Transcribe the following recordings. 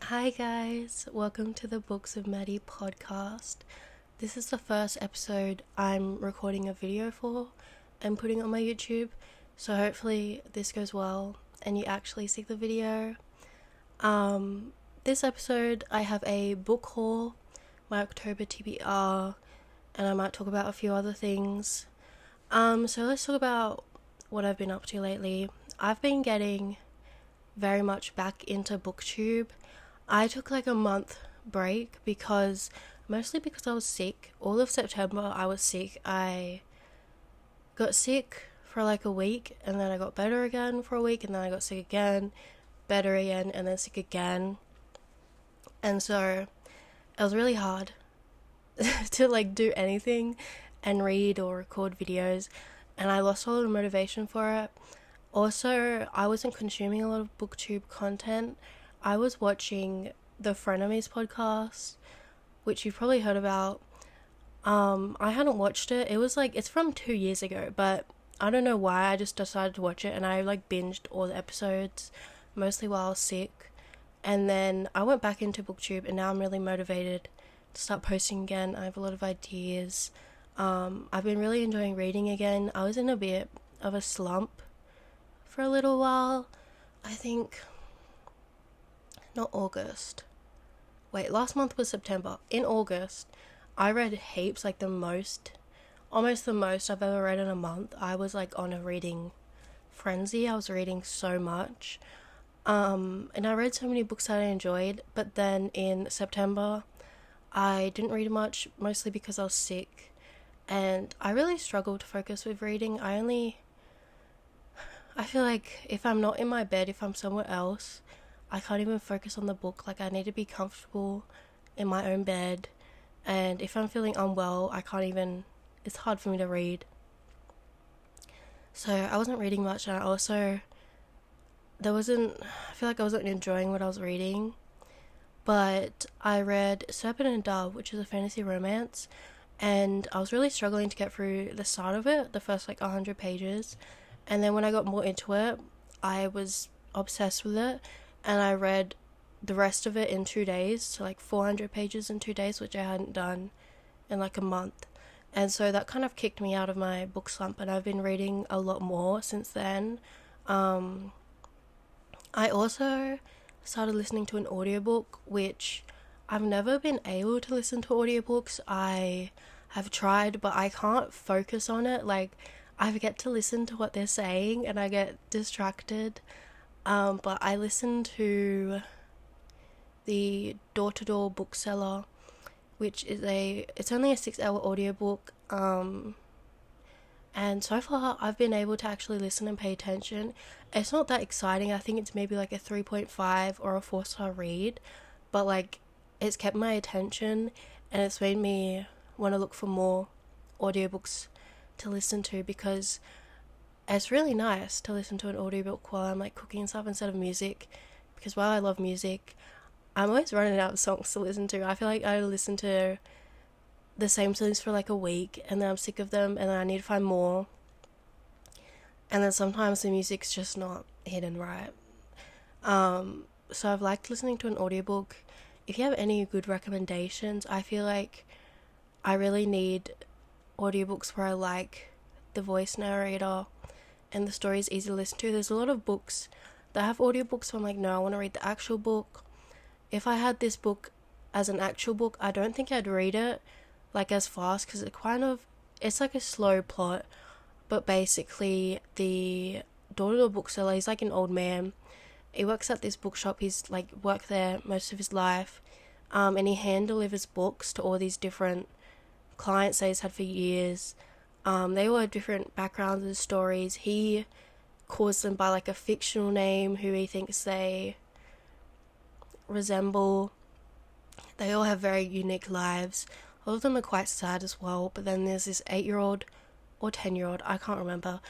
Hi guys, welcome to the Books of Maddy podcast. This is the first episode I'm recording a video for and putting on my YouTube, so hopefully this goes well and you actually see the video. This episode I have a book haul, my October TBR, and I might talk about a few other things. So let's talk about what I've been up to lately. I've been getting very much back into booktube. I took like a month break mostly because I was sick. All of September I was sick. I got sick for like a week and then I got better again for a week and then I got sick again, better again, and then sick again. And so it was really hard to like do anything and read or record videos, and I lost a lot of motivation for it. Also, I wasn't consuming a lot of booktube content. I was watching the Frenemies podcast, which you've probably heard about. I hadn't watched it. It's from 2 years ago, but I don't know why. I just decided to watch it and I like binged all the episodes, mostly while I was sick. And then I went back into booktube and now I'm really motivated to start posting again. I have a lot of ideas. I've been really enjoying reading again. I was in a bit of a slump for a little while. I think not August. Wait, last month was September. In August, I read heaps, like almost the most I've ever read in a month. I was like on a reading frenzy. I was reading so much. And I read so many books that I enjoyed, but then in September, I didn't read much, mostly because I was sick. And I really struggled to focus with reading. I feel like if I'm not in my bed, if I'm somewhere else, I can't even focus on the book. Like, I need to be comfortable in my own bed, and if I'm feeling unwell, it's hard for me to read. So I wasn't reading much, and I feel like I wasn't enjoying what I was reading. But I read Serpent and Dove, which is a fantasy romance, and I was really struggling to get through the start of it, the first like 100 pages. And then when I got more into it, I was obsessed with it, and I read the rest of it in 2 days, so like 400 pages in 2 days, which I hadn't done in like a month. And so that kind of kicked me out of my book slump, and I've been reading a lot more since then. I also started listening to an audiobook, which I've never been able to listen to audiobooks. I have tried, but I can't focus on it. Like, I forget to listen to what they're saying and I get distracted. But I listened to the Door-to-Door Bookseller, which is it's only a 6-hour audiobook. And so far I've been able to actually listen and pay attention. It's not that exciting. I think it's maybe like a 3.5 or a 4-star read, but like it's kept my attention and it's made me want to look for more audiobooks to listen to, because it's really nice to listen to an audiobook while I'm like cooking and stuff instead of music, because while I love music, I'm always running out of songs to listen to. I feel like I listen to the same songs for like a week and then I'm sick of them and then I need to find more, and then sometimes the music's just not hidden right. So I've liked listening to an audiobook. If you have any good recommendations, I feel like I really need audiobooks where I like the voice narrator and the story is easy to listen to. There's a lot of books that have audiobooks, so I'm like, no, I want to read the actual book. If I had this book as an actual book, I don't think I'd read it like as fast, because it's like a slow plot. But basically, the Door-to-Door Bookseller, he's like an old man. He works at this bookshop. He's like worked there most of his life, and he hand delivers books to all these different clients that he's had for years. They all have different backgrounds and stories. He calls them by like a fictional name who he thinks they resemble. They all have very unique lives. All of them are quite sad as well, but then there's this 8-year-old or 10-year-old, I can't remember,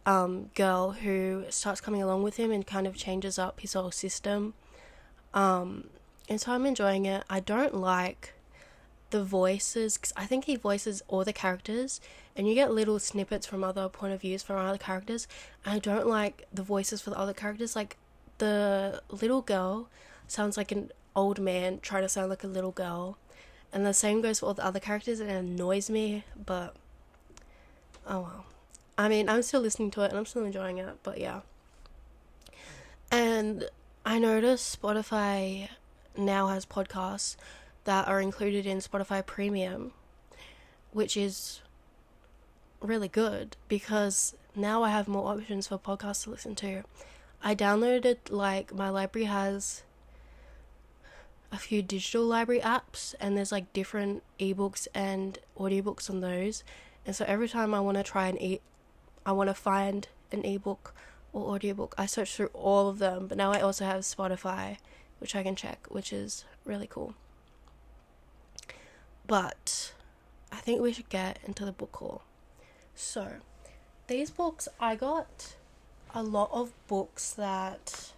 girl who starts coming along with him and kind of changes up his whole system. And so I'm enjoying it. I don't like the voices, because I think he voices all the characters and you get little snippets from other point of views from other characters, and I don't like the voices for the other characters. Like, the little girl sounds like old man trying to sound like a little girl. And the same goes for all the other characters, and it annoys me, but oh well. I mean, I'm still listening to it and I'm still enjoying it, but yeah. And I noticed Spotify now has podcasts that are included in Spotify Premium, which is really good because now I have more options for podcasts to listen to. I downloaded, like, my library has a few digital library apps, and there's like different ebooks and audiobooks on those. And so every time I want to find an ebook or audiobook, I search through all of them. But now I also have Spotify, which I can check, which is really cool. But I think we should get into the book haul. So these books, I got a lot of books that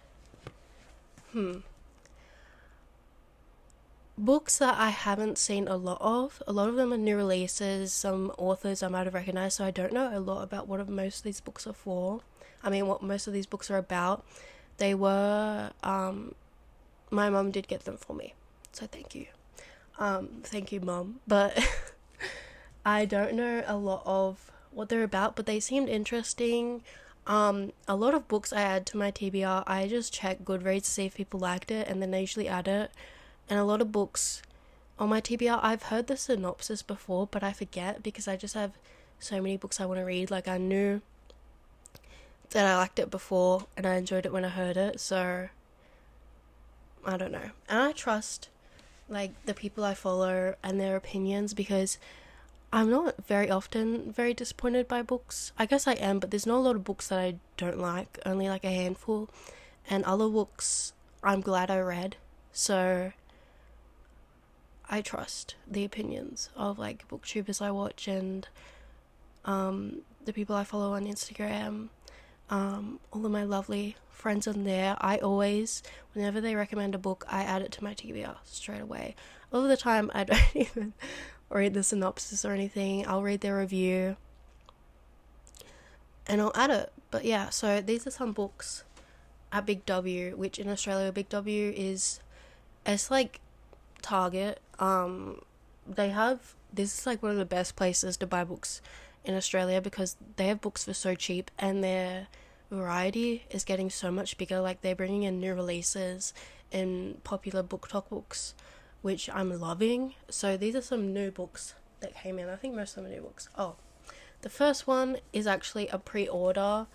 books that I haven't seen a lot of. A lot of them are new releases, some authors I might have recognized, so I don't know a lot about what most of these books are for. I mean, what most of these books are about. They were, my mum did get them for me, so thank you. Thank you, Mum. But I don't know a lot of what they're about, but they seemed interesting. A lot of books I add to my TBR, I just check Goodreads to see if people liked it, and then I usually add it. And a lot of books on my TBR, I've heard the synopsis before, but I forget because I just have so many books I want to read. Like, I knew that I liked it before and I enjoyed it when I heard it, so I don't know. And I trust, like, the people I follow and their opinions, because I'm not very often very disappointed by books. I guess I am, but there's not a lot of books that I don't like, only like a handful. And other books I'm glad I read, so I trust the opinions of, like, booktubers I watch and the people I follow on Instagram, all of my lovely friends on there. I always, whenever they recommend a book, I add it to my TBR straight away. A lot of the time I don't even read the synopsis or anything. I'll read their review and I'll add it. But yeah, so these are some books at Big W, which in Australia, Big W is, it's like Target. This is like one of the best places to buy books in Australia because they have books for so cheap and their variety is getting so much bigger. Like, they're bringing in new releases in popular booktok books, which I'm loving. So these are some new books that came in. I think most of them are new books. Oh, the first one is actually a pre-order,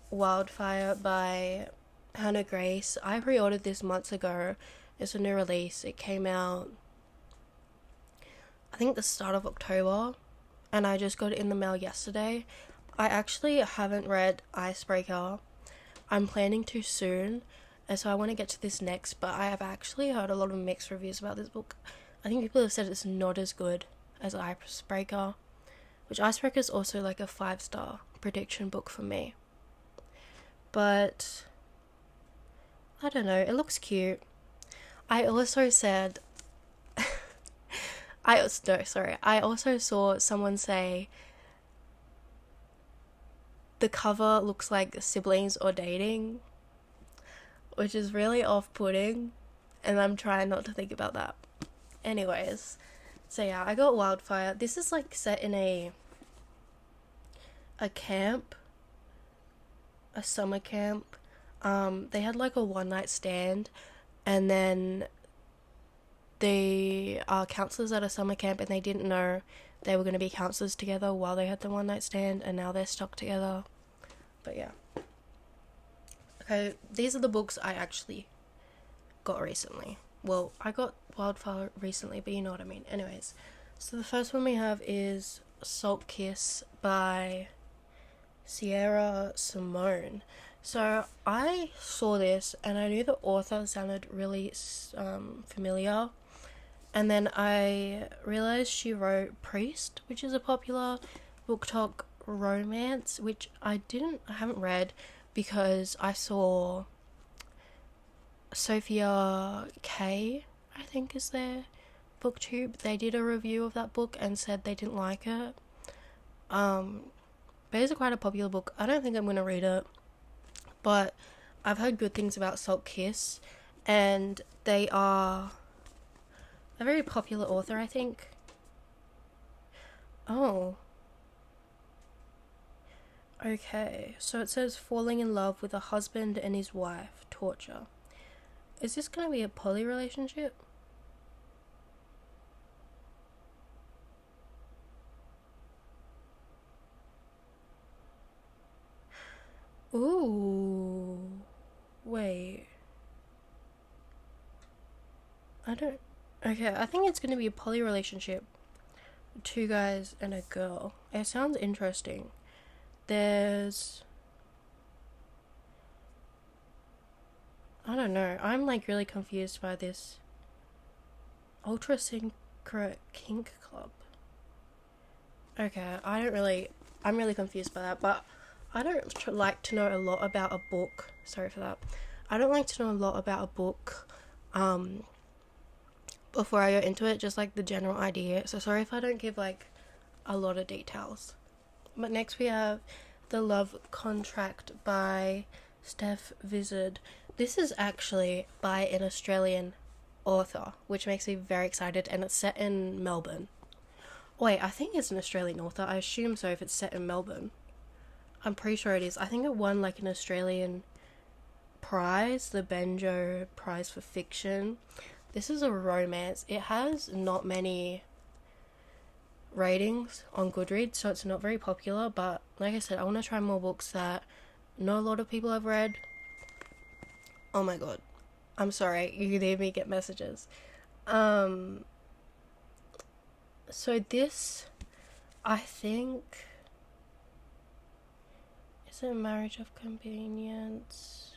Wildfire by Hannah Grace. I pre-ordered this months ago. It's a new release. It came out, I think, the start of October, and I just got it in the mail yesterday. I actually haven't read Icebreaker. I'm planning to soon, and so I want to get to this next, but I have actually heard a lot of mixed reviews about this book. I think people have said it's not as good as Icebreaker, which Icebreaker is also like a 5-star prediction book for me. But I don't know, it looks cute. I also said I also saw someone say the cover looks like siblings or dating, which is really off-putting, and I'm trying not to think about that. Anyways, so yeah, I got Wildfire. This is like set in a camp, a summer camp. They had like a one-night stand, and then they are counselors at a summer camp, and they didn't know they were going to be counselors together while they had the one-night stand, and now they're stuck together. But yeah. Okay, these are the books I actually got recently. Well, I got Wildfire recently, but you know what I mean. Anyways, so the first one we have is Salt Kiss by Sara Simone. So I saw this and I knew the author sounded really familiar, and then I realized she wrote Priest, which is a popular booktok romance, which I haven't read because I saw Sophia K, I think is their booktube. They did a review of that book and said they didn't like it. But it's quite a popular book. I don't think I'm going to read it, but I've heard good things about Salt Kiss, and they are a very popular author, I think. Oh, okay. So it says falling in love with a husband and his wife, torture. Is this gonna be a poly relationship? Ooh. Wait. I don't. Okay, I think it's gonna be a poly relationship. Two guys and a girl. It sounds interesting. There's. I don't know. I'm like really confused by this ultra secret kink club. Okay, I'm really confused by that, but I don't like to know a lot about a book. Sorry for that. I don't like to know a lot about a book before I go into it, just like the general idea. So sorry if I don't give like a lot of details. But next we have The Love Contract by Steph Vizard. This is actually by an Australian author, which makes me very excited, and it's set in Melbourne. Wait, I think it's an Australian author. I assume so if it's set in Melbourne. I'm pretty sure it is. I think it won like an Australian prize, the Benjo Prize for Fiction. This is a romance. It has not many ratings on Goodreads, so it's not very popular, but like I said, I want to try more books that not a lot of people have read. Oh my god. I'm sorry, you can hear me get messages. So this, I think, is it Marriage of Convenience?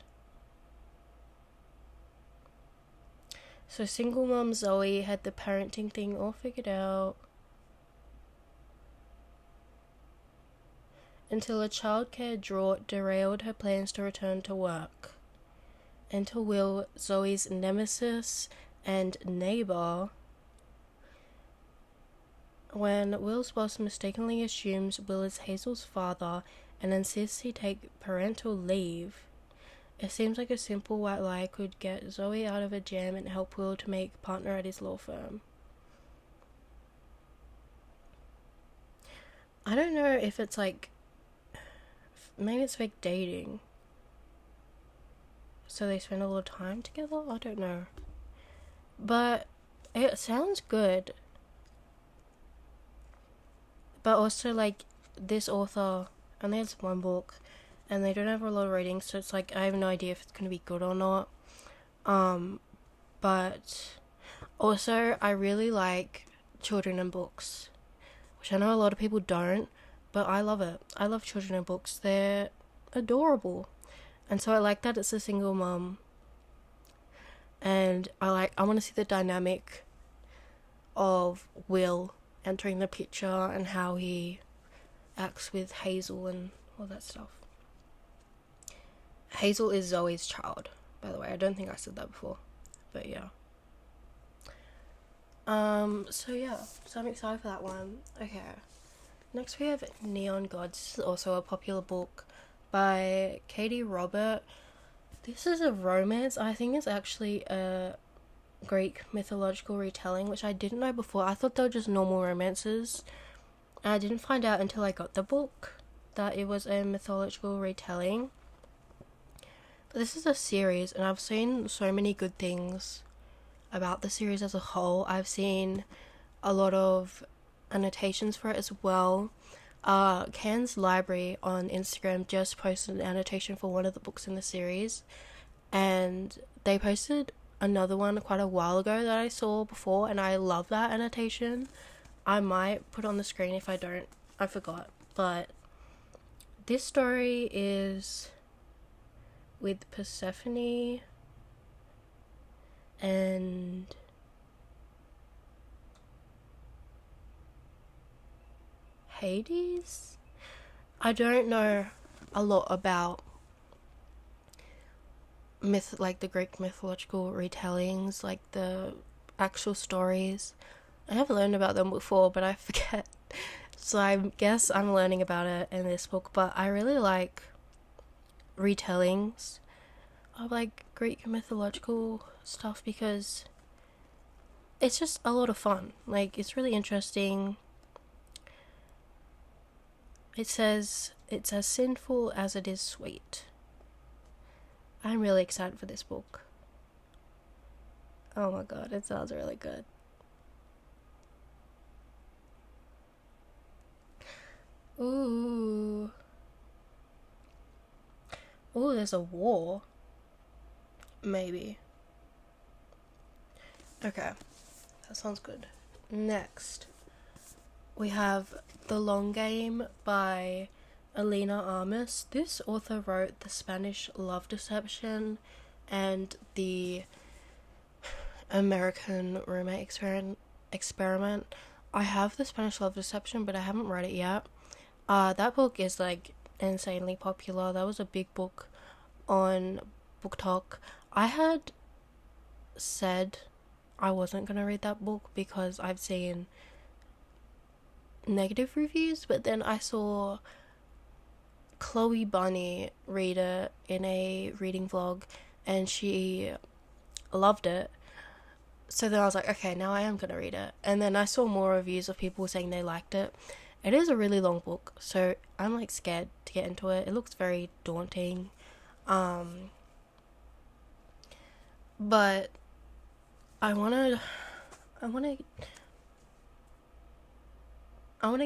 So single mom Zoe had the parenting thing all figured out until a childcare drought derailed her plans to return to work. Enter Will, Zoe's nemesis and neighbor. When Will's boss mistakenly assumes Will is Hazel's father and insists he take parental leave, it seems like a simple white lie could get Zoe out of a jam and help Will to make partner at his law firm. I don't know if it's like, maybe it's fake dating. So they spend a lot of time together? I don't know. But it sounds good. But also, like, this author only has one book, and they don't have a lot of ratings, so it's like, I have no idea if it's gonna be good or not. But also, I really like children and books, which I know a lot of people don't, but I love it. I love children and books. They're adorable. And so I like that it's a single mom. And I want to see the dynamic of Will entering the picture and how he acts with Hazel and all that stuff. Hazel is Zoe's child, by the way. I don't think I said that before. But yeah. So I'm excited for that one. Okay. Next we have Neon Gods. This is also a popular book by Katie Robert. This is a romance. I think it's actually a Greek mythological retelling, which I didn't know before. I thought they were just normal romances. And I didn't find out until I got the book that it was a mythological retelling. But this is a series, and I've seen so many good things about the series as a whole. I've seen a lot of annotations for it as well. Can's Library on Instagram just posted an annotation for one of the books in the series, and they posted another one quite a while ago that I saw before, and I love that annotation. I might put it on the screen if I don't. I forgot. But this story is with Persephone and Hades? I don't know a lot about like the Greek mythological retellings, like the actual stories. I have learned about them before, but I forget. So I guess I'm learning about it in this book, but I really like retellings. of like Greek mythological stuff because it's just a lot of fun. Like, it's really interesting. It says it's as sinful as it is sweet. I'm really excited for this book. Oh my god, it sounds really good. Ooh. Ooh, there's a war. Maybe. Okay, that sounds good. Next, we have The Long Game by Alina Armis. This author wrote The Spanish Love Deception and The American Roommate Experiment. I have The Spanish Love Deception, but I haven't read it yet. That book is like insanely popular. That was a big book on booktok. I had said I wasn't gonna read that book because I've seen negative reviews, but then I saw Chloe Bunny read it in a reading vlog and she loved it. So then I was like, okay, now I am gonna read it. And then I saw more reviews of people saying they liked it. It is a really long book, so I'm like scared to get into it. It looks very daunting. But I wanna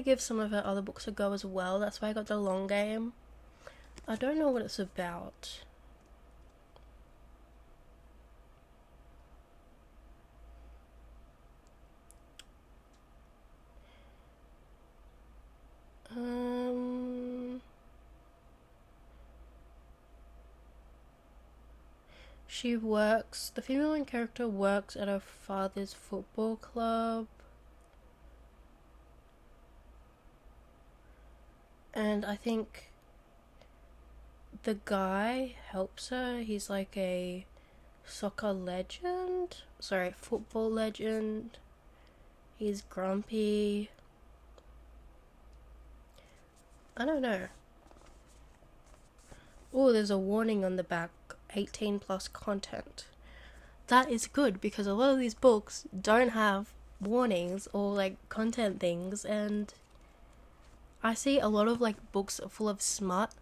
give some of her other books a go as well. That's why I got The Long Game. I don't know what it's about. The female main character works at her father's football club. And I think the guy helps her. He's like a football legend. He's grumpy. I don't know. Oh, there's a warning on the back, 18 plus content. That is good because a lot of these books don't have warnings or like content things, and I see a lot of like books full of smut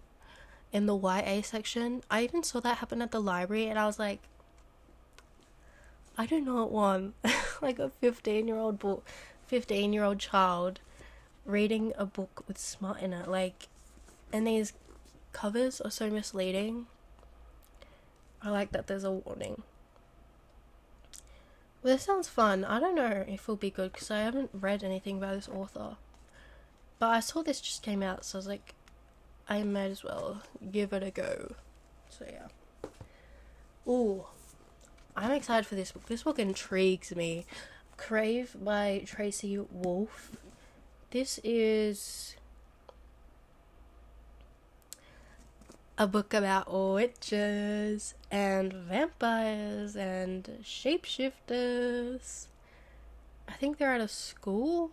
in the YA section. I even saw that happen at the library and I was like, I do not want like a 15-year-old child reading a book with smut in it. Like, and these covers are so misleading. I like that there's a warning. Well, this sounds fun. I don't know if it'll be good because I haven't read anything about this author. But I saw this just came out, so I was like, I might as well give it a go. So yeah. Ooh, I'm excited for this book. This book intrigues me. Crave by Tracy Wolfe. This is a book about witches and vampires and shapeshifters. I think they're at a school.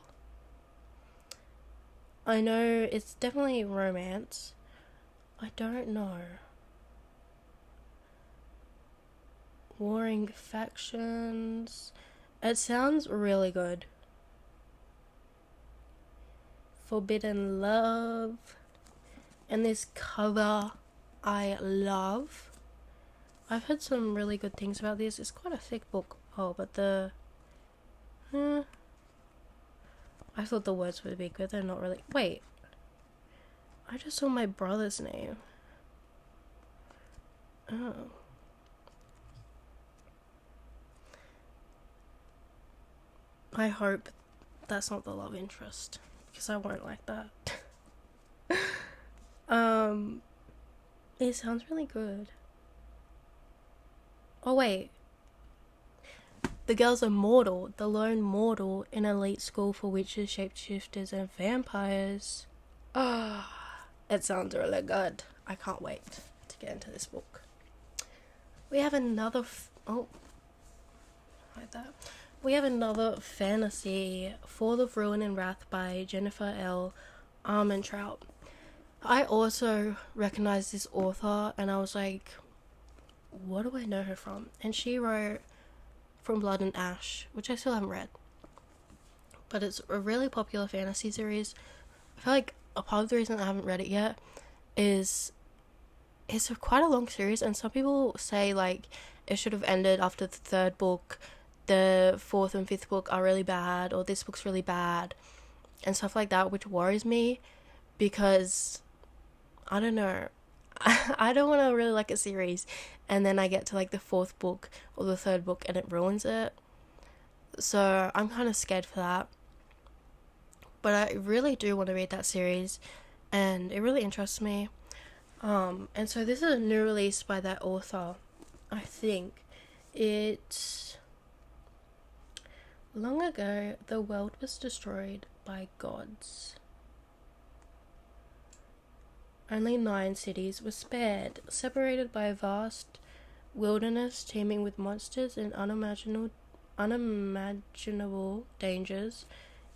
I know it's definitely romance. I don't know. Warring factions. It sounds really good. Forbidden love. And this cover I love. I've heard some really good things about this. It's quite a thick book. Oh, but I thought the words would be good. They're not really. Wait. I just saw my brother's name. Oh. I hope that's not the love interest, because I won't like that. It sounds really good. Oh wait. The girl's a mortal, the lone mortal in an elite school for witches, shapeshifters, and vampires. It sounds really good. I can't wait to get into this book. We have another We have another fantasy, Fall of Ruin and Wrath by Jennifer L. Armentrout. I also recognize this author and I was like, what do I know her from? And she wrote From Blood and Ash, which I still haven't read. But it's a really popular fantasy series. I feel like a part of the reason I haven't read it yet is it's quite a long series, and some people say like it should have ended after the third book, the fourth and fifth book are really bad, or this book's really bad, and stuff like that, which worries me because I don't know. I don't want to really like a series and then I get to like the fourth book or the third book and it ruins it. So I'm kind of scared for that. But I really do want to read that series and it really interests me. And so this is a new release by that author. I think it's long ago the world was destroyed by gods. Only 9 cities were spared, separated by a vast wilderness teeming with monsters and unimaginable dangers.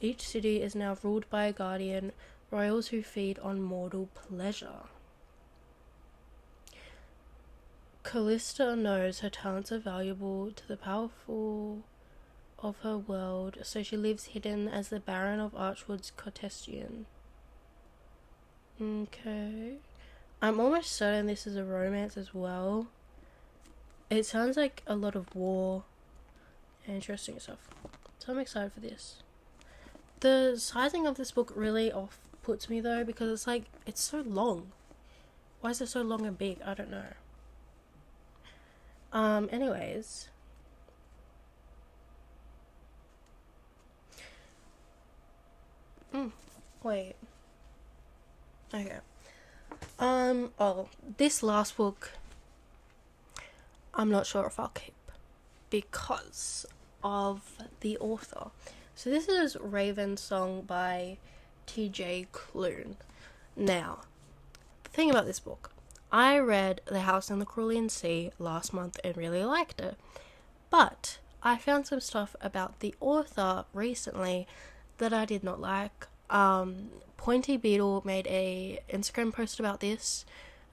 Each city is now ruled by a guardian, royals who feed on mortal pleasure. Callista knows her talents are valuable to the powerful of her world, so she lives hidden as the Baron of Archwood's courtesan. Okay. I'm almost certain this is a romance as well. It sounds like a lot of war and interesting stuff. So I'm excited for this. The sizing of this book really off-puts me though, because it's like, it's so long. Why is it so long and big? I don't know. Anyways. Wait. Okay. This last book, I'm not sure if I'll keep because of the author. So this is Raven Song by TJ Cloon. Now, the thing about this book, I read The House in the Carroli Sea last month and really liked it. But I found some stuff about the author recently that I did not like. Pointy Beetle made a Instagram post about this,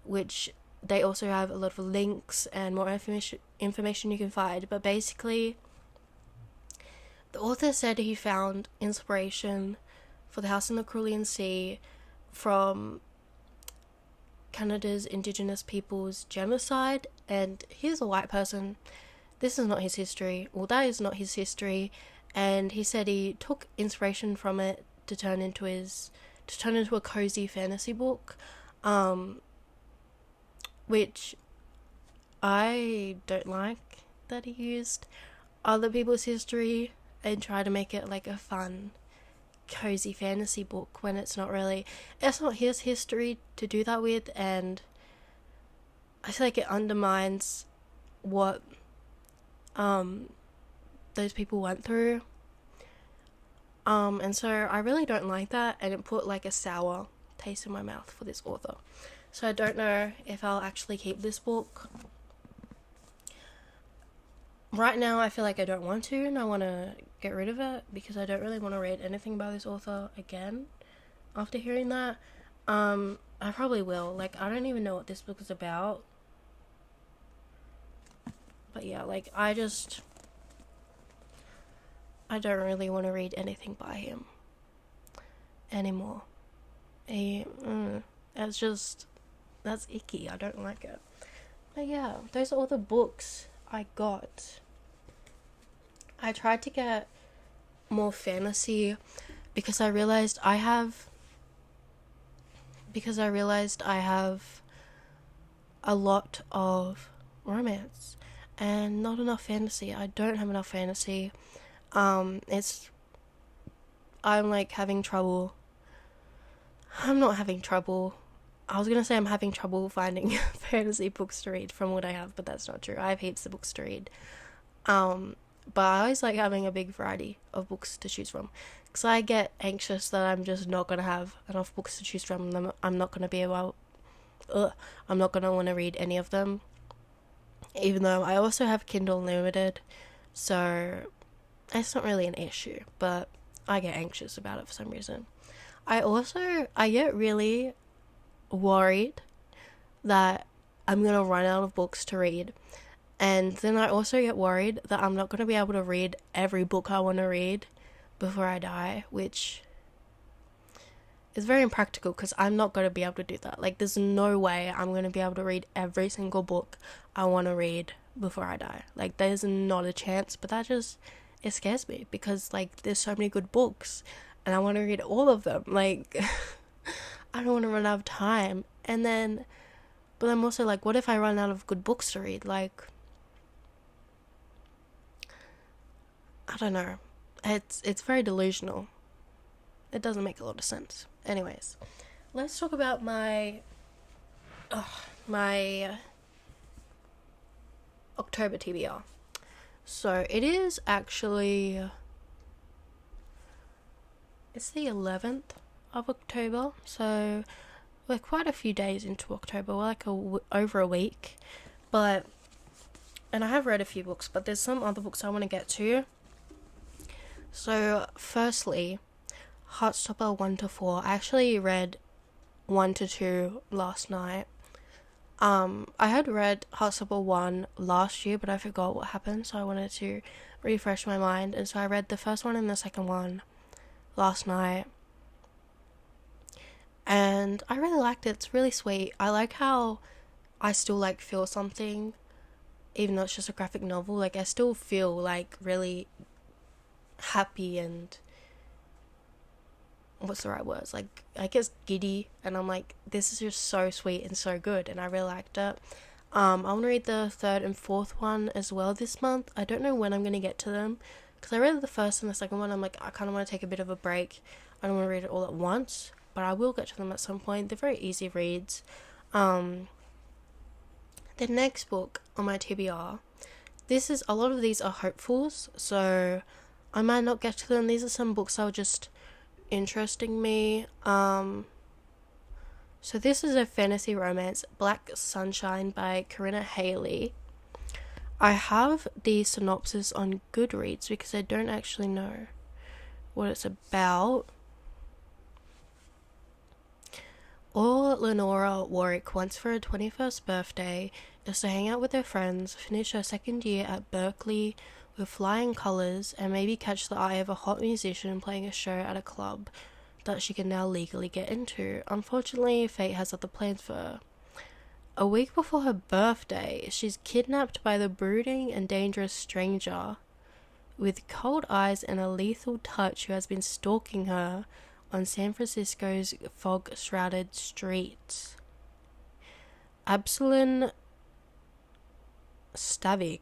which they also have a lot of links and more information you can find. But basically, the author said he found inspiration for The House in the Carroli Sea from Canada's Indigenous peoples' genocide, and he's a white person. This is not his history. Well, that is not his history, and he said he took inspiration from it to turn into a cozy fantasy book, which I don't like that he used other people's history and try to make it like a fun, cozy fantasy book when it's not his history to do that with, and I feel like it undermines what those people went through. And so I really don't like that, and it put like a sour taste in my mouth for this author. So I don't know if I'll actually keep this book. Right now I feel like I don't want to, and I want to get rid of it because I don't really want to read anything by this author again after hearing that. I probably will. Like, I don't even know what this book is about. But yeah, like, I don't really want to read anything by him anymore. That's icky. I don't like it. But yeah, those are all the books I got. I tried to get more fantasy because I realized I have a lot of romance and not enough fantasy. I don't have enough fantasy. I'm like having trouble. I'm not having trouble. I was gonna say I'm having trouble finding fantasy books to read from what I have, but that's not true. I have heaps of books to read. But I always like having a big variety of books to choose from, because I get anxious that I'm just not gonna have enough books to choose from. I'm not gonna want to read any of them, even though I also have Kindle Unlimited, so it's not really an issue, but I get anxious about it for some reason. I get really worried that I'm gonna run out of books to read. And then I also get worried that I'm not gonna be able to read every book I want to read before I die, which is very impractical because I'm not going to be able to do that. Like, there's no way I'm going to be able to read every single book I want to read before I die. Like, there's not a chance, but it scares me because, like, there's so many good books and I want to read all of them. Like, I don't want to run out of time. But I'm also like, what if I run out of good books to read? Like, I don't know. It's very delusional. It doesn't make a lot of sense. Anyways, let's talk about my October TBR. So it is actually, it's the 11th of October. So we're quite a few days into October. We're like over a week. And I have read a few books, but there's some other books I want to get to. So firstly, Heartstopper 1 to 4. I actually read 1 to 2 last night. I had read Heartstopper 1 last year, but I forgot what happened, so I wanted to refresh my mind. And so I read the first one and the second one last night. And I really liked it. It's really sweet. I like how I still like feel something, even though it's just a graphic novel. Like, I still feel like really happy and what's the right words, like, I guess giddy, and I'm like, this is just so sweet and so good, and I really liked it. I want to read the third and fourth one as well this month. I don't know when I'm going to get to them, because I read the first and the second one. I'm like, I kind of want to take a bit of a break. I don't want to read it all at once, but I will get to them at some point. They're very easy reads. The next book on my TBR, a lot of these are hopefuls, so I might not get to them. These are some books that were just interesting me. So this is a fantasy romance, Black Sunshine by Corinna Haley. I have the synopsis on Goodreads because I don't actually know what it's about. All Lenora Warwick wants for her 21st birthday is to hang out with her friends, finish her second year at Berkeley with flying colours, and maybe catch the eye of a hot musician playing a show at a club that she can now legally get into. Unfortunately, fate has other plans for her. A week before her birthday, she's kidnapped by the brooding and dangerous stranger with cold eyes and a lethal touch who has been stalking her on San Francisco's fog-shrouded streets. Absalon Stavik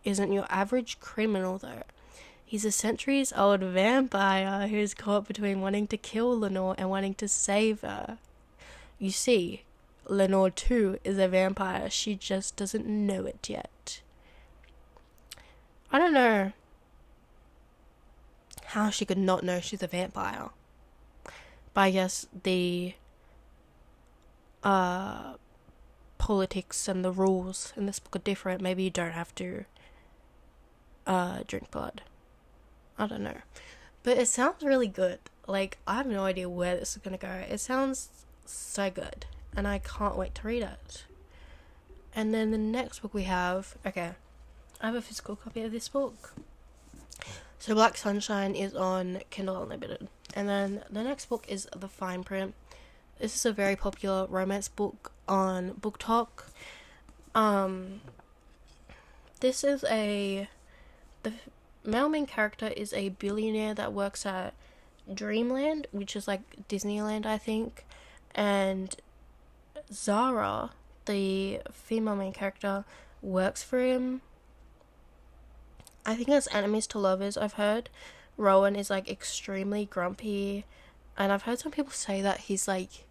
isn't your average criminal, though. He's a centuries-old vampire who's caught between wanting to kill Lenore and wanting to save her. You see, Lenore too is a vampire. She just doesn't know it yet. I don't know how she could not know she's a vampire. But I guess the politics and the rules in this book are different. Maybe you don't have to drink blood. I don't know. But it sounds really good. Like, I have no idea where this is gonna go. It sounds so good, and I can't wait to read it. And then the next book we have, I have a physical copy of this book. So Black Sunshine is on Kindle Unlimited. And then the next book is the fine print. This is a very popular romance book on BookTok. This is the male main character is a billionaire that works at Dreamland, which is like Disneyland, I think. And Sara, the female main character, works for him. I think it's enemies to lovers, I've heard. Rowan is like extremely grumpy, and I've heard some people say that he's like,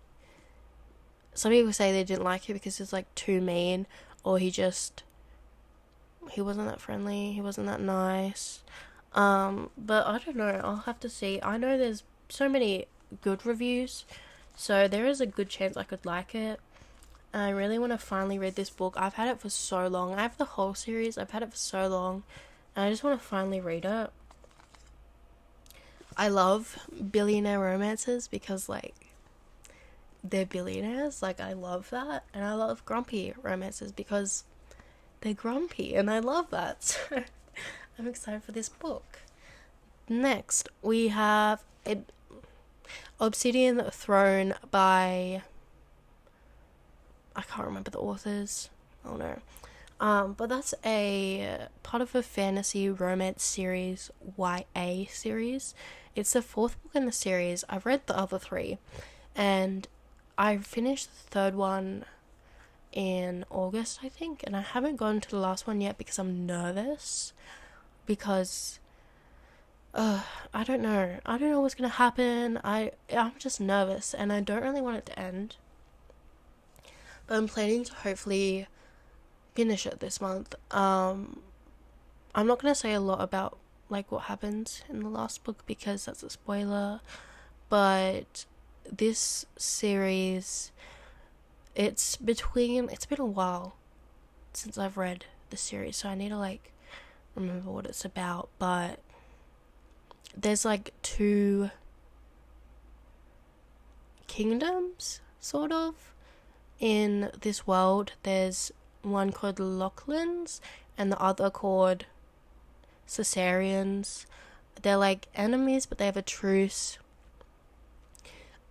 some people say they didn't like it because he's like too mean, or he wasn't that friendly, he wasn't that nice. But I don't know, I'll have to see. I know there's so many good reviews, so there is a good chance I could like it. And I really want to finally read this book. I've had it for so long. I have the whole series. I've had it for so long, and I just want to finally read it. I love billionaire romances because, like, they're billionaires. Like, I love that. And I love grumpy romances because they're grumpy, and I love that. So I'm excited for this book. Next, we have Obsidian Throne by... I can't remember the authors. Oh no. But that's a part of a fantasy romance series, YA series. It's the 4th book in the series. I've read the other 3, and I finished the 3rd one in August, I think, and I haven't gone to the last one yet because I'm nervous, because I don't know what's gonna happen. I'm just nervous, and I don't really want it to end, but I'm planning to hopefully finish it this month. I'm not gonna say a lot about like what happens in the last book because that's a spoiler, but this series, it's been a while since I've read the series, so I need to like remember what it's about. But there's like 2 kingdoms sort of in this world. There's one called Lachlan's and the other called Caesarians. They're like enemies, but they have a truce.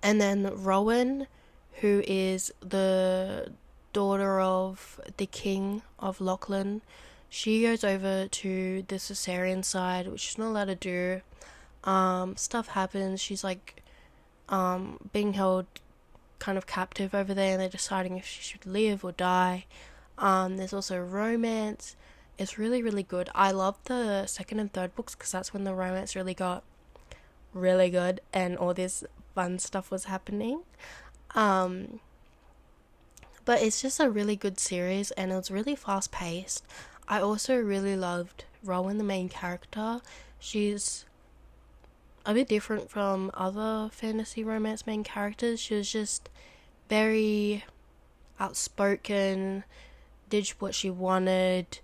And then Rowan, who is the daughter of the king of Lachlan, she goes over to the Caesarian side, which she's not allowed to do. Stuff happens. She's like being held kind of captive over there, and they're deciding if she should live or die. There's also romance. It's really, really good. I love the 2nd and 3rd books because that's when the romance really got really good and all this fun stuff was happening. But it's just a really good series, and it was really fast paced. I also really loved Rowan, the main character. She's a bit different from other fantasy romance main characters. She was just very outspoken, did what she wanted.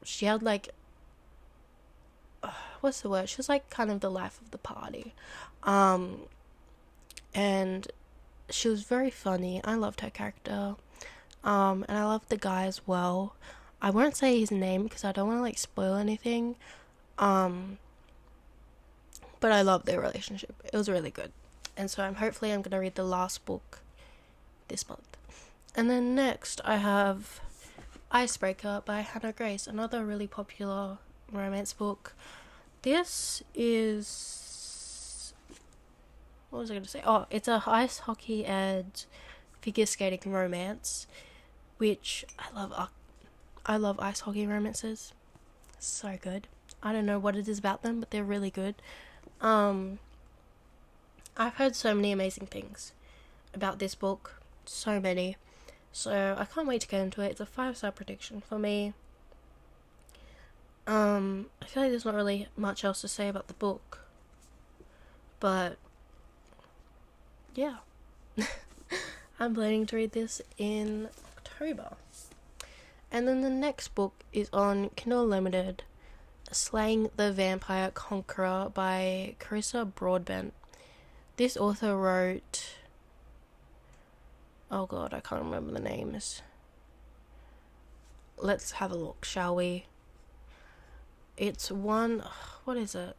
She had like, what's the word? She was like kind of the life of the party. And she was very funny. I loved her character. And I loved the guy as well. I won't say his name because I don't want to like spoil anything. But I loved their relationship. It was really good. And so I'm going to read the last book this month. And then next I have Icebreaker by Hannah Grace, another really popular romance book. This is... what was I going to say? Oh, it's a ice hockey and figure skating romance, which I love. I love ice hockey romances. So good. I don't know what it is about them, but they're really good. I've heard so many amazing things about this book. So many. So I can't wait to get into it. It's a 5-star prediction for me. I feel like there's not really much else to say about the book. But yeah. I'm planning to read this in October. And then the next book is on Kindle Unlimited, Slaying the Vampire Conqueror by Carissa Broadbent. This author wrote... oh god, I can't remember the names. Let's have a look, shall we? It's one... what is it?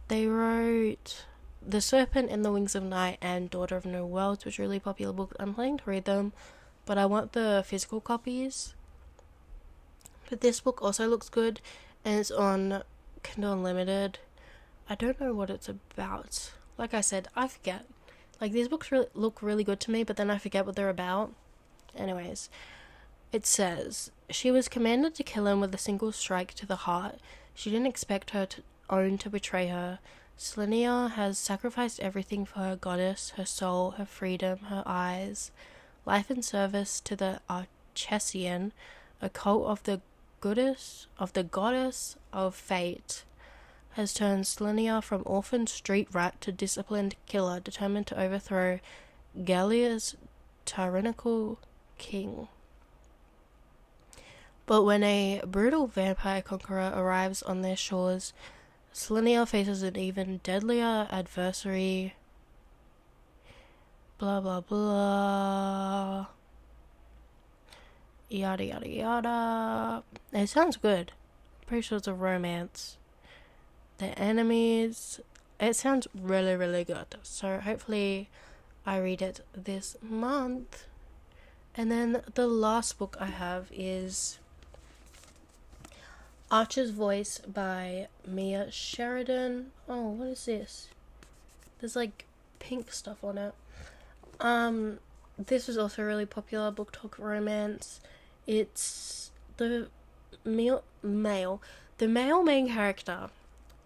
They wrote The Serpent and the Wings of Night and Daughter of No Worlds, which are really popular books. I'm planning to read them, but I want the physical copies. But this book also looks good, and it's on Kindle Unlimited. I don't know what it's about. Like I said, I forget. Like, these books look really good to me, but then I forget what they're about. Anyways, it says, she was commanded to kill him with a single strike to the heart. She didn't expect her own to betray her. Selenia has sacrificed everything for her goddess, her soul, her freedom, her eyes. Life and service to the Archesian, a cult of the goddess of fate, has turned Selenia from orphan street rat to disciplined killer, determined to overthrow Gallia's tyrannical king. But when a brutal vampire conqueror arrives on their shores, Selenia faces an even deadlier adversary, blah blah blah, yada yada yada. It sounds good. Pretty sure it's a romance. The enemies, it sounds really really good, so hopefully I read it this month. And then the last book I have is Archer's Voice by Mia Sheridan. Oh, what is this? There's like pink stuff on it. This was also a really popular booktok romance. It's the male main character,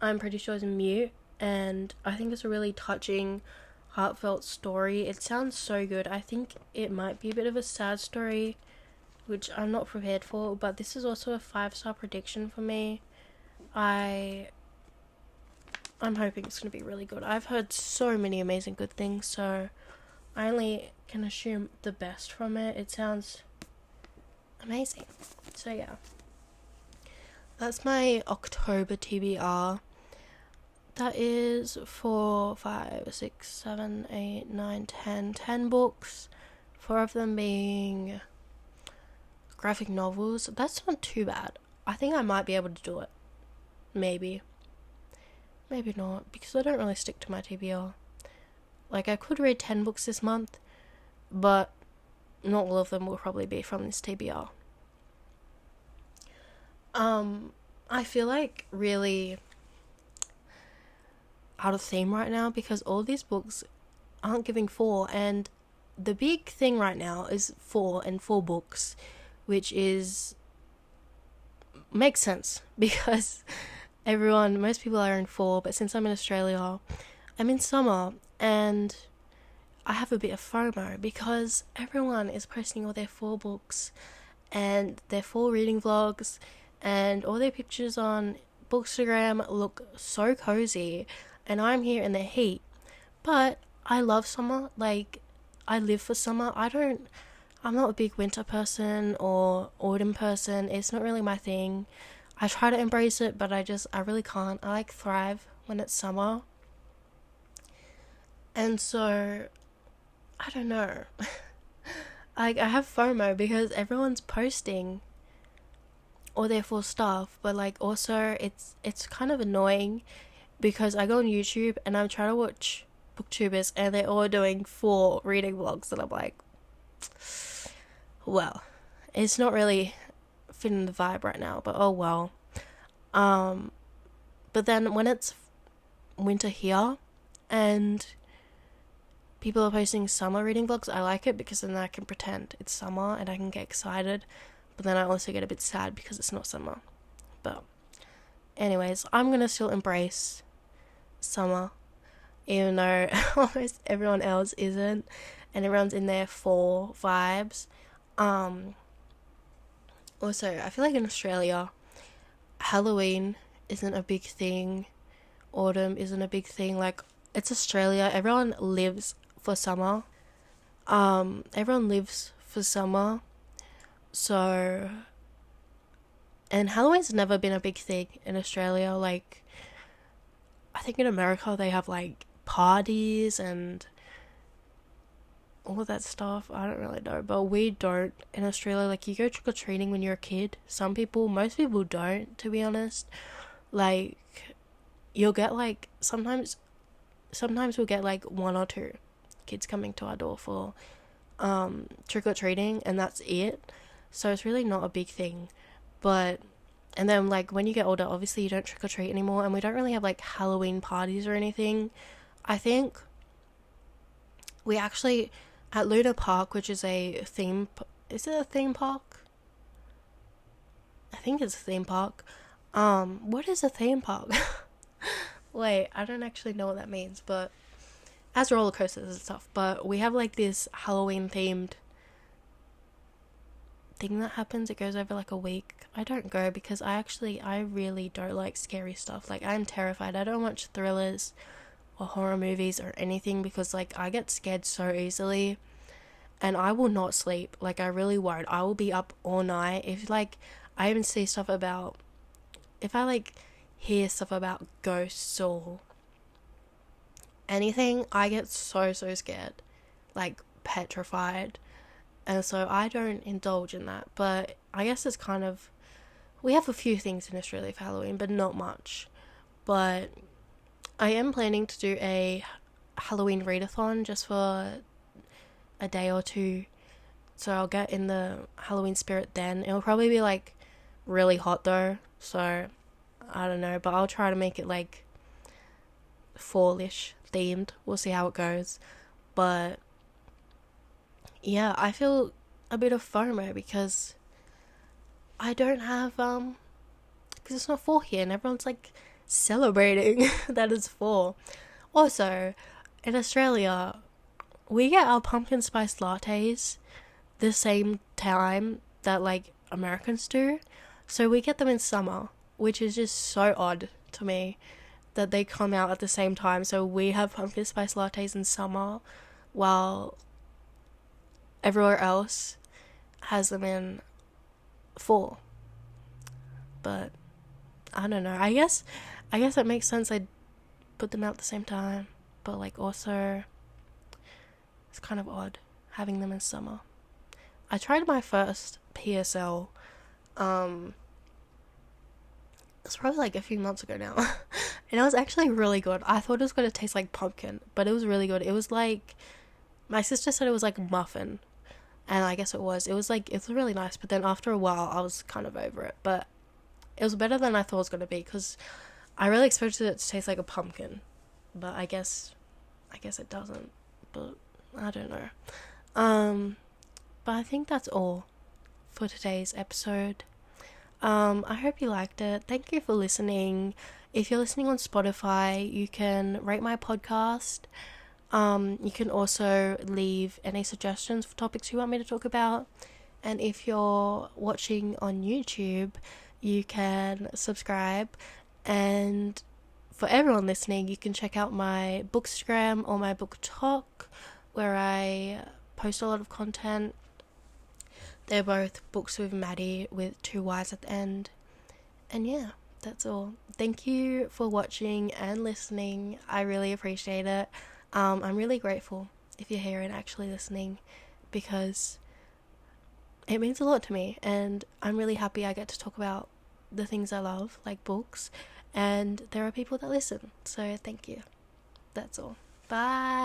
I'm pretty sure, is mute, and I think it's a really touching, heartfelt story. It sounds so good. I think it might be a bit of a sad story, which I'm not prepared for, but this is also a 5-star prediction for me. I'm hoping it's going to be really good. I've heard so many amazing good things, so I only can assume the best from it. It sounds amazing. So yeah, that's my October TBR. That is 4, 5, 6, 7, 8, 9, 10 books. 4 of them being graphic novels. That's not too bad. I think I might be able to do it. Maybe not, because I don't really stick to my TBR. Like, I could read 10 books this month, but not all of them will probably be from this TBR. I feel like really out of theme right now, because all these books aren't giving 4, and the big thing right now is 4 and 4 books, which makes sense, because most people are in 4, but since I'm in Australia, I'm in summer, and I have a bit of FOMO, because everyone is posting all their 4 books, and their 4 reading vlogs, and all their pictures on bookstagram look so cozy, and I'm here in the heat. But I love summer. Like, I live for summer. I'm not a big winter person or autumn person. It's not really my thing. I try to embrace it, but I really can't. I thrive when it's summer. And so, I don't know. I have FOMO because everyone's posting all their 4 stuff, but also it's kind of annoying, because I go on YouTube and I'm trying to watch booktubers and they're all doing 4 reading vlogs, and I'm like, well, it's not really fitting the vibe right now, but oh well. But then when it's winter here and people are posting summer reading vlogs, I like it, because then I can pretend it's summer and I can get excited, but then I also get a bit sad because it's not summer. But anyways, I'm gonna still embrace summer, even though almost everyone else isn't, and everyone's in their 4 vibes. Also, I feel like in Australia, Halloween isn't a big thing, autumn isn't a big thing. Like, it's Australia, everyone lives for summer. So, and Halloween's never been a big thing in Australia. Like, I think in America they have like parties and all that stuff. I don't really know, but we don't in Australia. Like, you go trick-or-treating when you're a kid. Most people don't, to be honest. Like, you'll get like, sometimes we'll get like 1 or 2 kids coming to our door for trick-or-treating, and that's it. So it's really not a big thing. But and then, like, when you get older, obviously you don't trick-or-treat anymore, and we don't really have like Halloween parties or anything. I think we actually, at Luna Park, which is is it a theme park? I think it's a theme park. What is a theme park? Wait, I don't actually know what that means, but as roller coasters and stuff. But we have like this Halloween themed thing that happens. It goes over like a week. I don't go because I really don't like scary stuff. Like, I'm terrified. I don't watch thrillers or horror movies or anything, because like, I get scared so easily, and I will not sleep. Like, I really won't. I will be up all night. If like I even see stuff about, if I like hear stuff about ghosts or anything, I get so scared. like petrified, and so I don't indulge in that. But I guess it's kind of, we have a few things in Australia for Halloween, but not much. But I am planning to do a Halloween readathon just for a day or two, so I'll get in the Halloween spirit then. It'll probably be like really hot though, so I don't know, but I'll try to make it like fallish themed. We'll see how it goes. But yeah, I feel a bit of FOMO because I don't have because it's not fall here and everyone's like celebrating that it's fall. Also, in Australia, we get our pumpkin spice lattes the same time that like Americans do, so we get them in summer, which is just so odd to me that they come out at the same time. So we have pumpkin spice lattes in summer while everywhere else has them in fall. But I don't know, I guess it makes sense I'd put them out at the same time, but like also it's kind of odd having them in summer. I tried my first PSL it's probably like a few months ago now and it was actually really good. I thought it was going to taste like pumpkin, but it was really good. It was like, my sister said it was like a muffin, and I guess it was like, it was really nice, but then after a while I was kind of over it. But it was better than I thought it was going to be, because I really expected it to taste like a pumpkin, but I guess it doesn't, but I don't know. But I think that's all for today's episode. I hope you liked it. Thank you for listening. If you're listening on Spotify, you can rate my podcast. You can also leave any suggestions for topics you want me to talk about. And if you're watching on YouTube, you can subscribe. And for everyone listening, you can check out my bookstagram or my booktok, where I post a lot of content. They're both Books with Maddy with 2 Y's at the end. And yeah, that's all. Thank you for watching and listening. I really appreciate it. I'm really grateful if you're here and actually listening, because it means a lot to me, and I'm really happy I get to talk about the things I love, like books, and there are people that listen. So thank you. That's all. Bye.